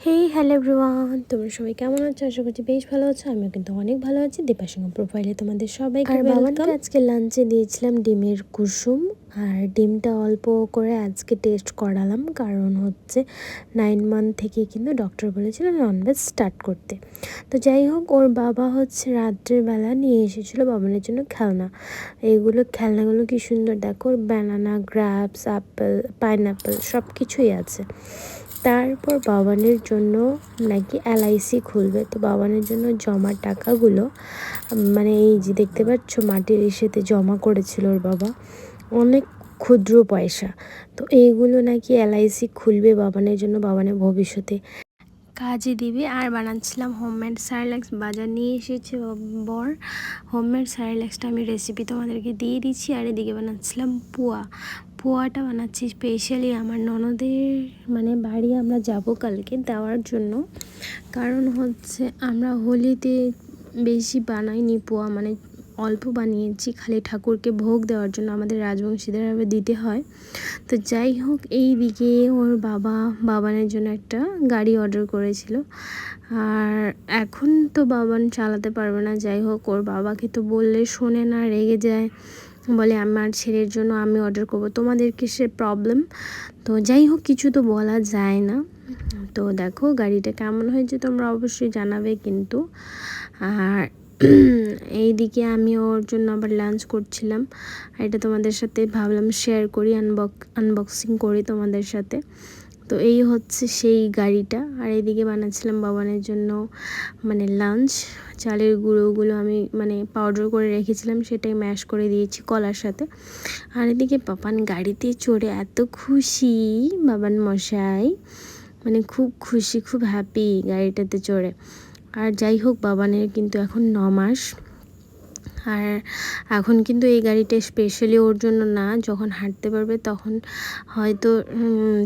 Hello everyone, তোমরা সবাই কেমন আছো? আশা করছি বেশ ভালো আছো। আমিও কিন্তু অনেক ভালো আছি। দীপাসঙ্গ প্রোফাইলে তোমাদের সবাইকে ওয়েলকাম। আজকে লাঞ্চে দিয়েছিলাম ডিমের কুসুম, আর ডিমটা অল্প করে আজকে টেস্ট করালাম, কারণ হচ্ছে 9 মান্থ থেকে কিন্তু ডক্টর বলেছিল ননভেজ স্টার্ট করতে। তো যাই হোক, ওর বাবা হচ্ছে রাত্রের বেলা নিয়ে এসেছিলো বাবানের জন্য খেলনা। খেলনাগুলো কি সুন্দর দেখো, ব্যানানা, গ্রাপস, অ্যাপেল, পাইনঅ্যাপেল সব কিছুই আছে। তারপর বাবানের জন্য নাকি LIC খুলবে, তো বাবানের জন্য জমা টাকাগুলো মানে এই যে দেখতে পাচ্ছ মাটির ইসেতে জমা করেছিল ওর বাবা, অনেক ক্ষুদ্র পয়সা। তো এইগুলো নাকি LIC খুলবে বাবানের জন্য, বাবানের ভবিষ্যতে কাজে দিবে। আর বানাচ্ছিলাম হোমমেড সারল্যাক্স, বাজার নিয়ে এসেছে বর। হোমমেড সারল্যাক্সটা আমি রেসিপি তোমাদেরকে দিয়ে দিচ্ছি। আর এদিকে বানাচ্ছিলাম পোয়াটা বানাচ্ছি স্পেশালি আমার ননদের মানে বাড়ি আমরা যাব কালকে দেওয়ার জন্য। কারণ হচ্ছে আমরা হোলিতে বেশি বানাইনি পোয়া, মানে অল্প বানিয়েছি, খালি ঠাকুরকে ভোগ দেওয়ার জন্য, আমাদের রাজবংশীদের দিতে হয়। তো যাই হোক, এই দিকে ওর বাবানের জন্য একটা গাড়ি অর্ডার করেছিল। আর এখন তো বাবান চালাতে পারবে না। যাই হোক, ওর বাবাকে তো বললে শোনে না, রেগে যায়, বলে আমার ছেলের জন্য আমি অর্ডার করব, তোমাদেরকে সে প্রবলেম। তো যাই হোক, কিছু তো বলা যায় না। তো দেখো গাড়িটা কেমন হয়েছে তোমরা অবশ্যই জানাবে কিন্তু। আর এইদিকে আমি ওর জন্য আবার লাঞ্চ করছিলাম, এটা তোমাদের সাথে ভাবলাম শেয়ার করি, আনবক্সিং করি তোমাদের সাথে। তো এই হচ্ছে সেই গাড়িটা। আর এইদিকে বানাচ্ছিলাম বাবানের জন্য মানে লাঞ্চ। চালের গুঁড়োগুলো আমি মানে পাউডার করে রেখেছিলাম, সেটাই ম্যাশ করে দিয়েছি কলার সাথে। আর এদিকে পাপান গাড়িতে চড়ে এত খুশি, বাবান মশাই মানে খুব খুশি, খুব হ্যাপি গাড়িটাতে চড়ে। আর যাই হোক, বাবানের কিন্তু এখন 9 মাস। আর এখন কিন্তু এই গাড়িটা স্পেশালি ওর জন্য না, যখন হাঁটতে পারবে তখন হয়তো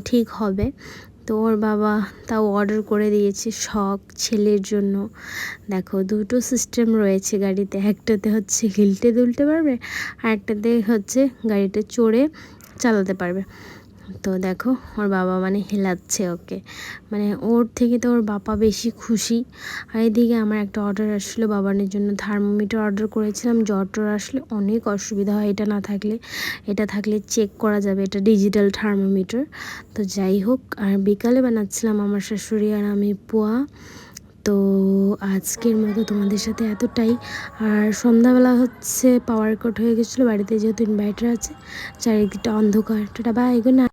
ঠিক হবে। তো ওর বাবা তাও অর্ডার করে দিয়েছে শখ ছেলের জন্য। দেখো দুটো সিস্টেম রয়েছে গাড়িতে, একটাতে হচ্ছে হিলটে দুলতে পারবে, আর একটাতে হচ্ছে গাড়িতে চড়ে চালাতে পারবে। তো দেখো ওর বাবা মানে হেলাচ্ছে ওকে, মানে ওর থেকে তো ওর বাবা বেশি খুশি। আর এদিকে আমার একটা অর্ডার আসছিলো বাবানের জন্য, থার্মোমিটার অর্ডার করেছিলাম। জ্বর আসলে অনেক অসুবিধা হয়, এটা থাকলে চেক করা যাবে, এটা ডিজিটাল থার্মোমিটার। তো যাই হোক, আর বিকালে বানাচ্ছিলাম আমার শাশুড়ি আর আমি পোয়া। তো আজকের মতো তোমাদের সাথে এতটাই। আর সন্ধ্যাবেলা হচ্ছে পাওয়ার কাট হয়ে গেছিলো বাড়িতে, যেহেতু ইনভার্টার আছে, চারিদিকটা অন্ধকার। Tata bye, good night.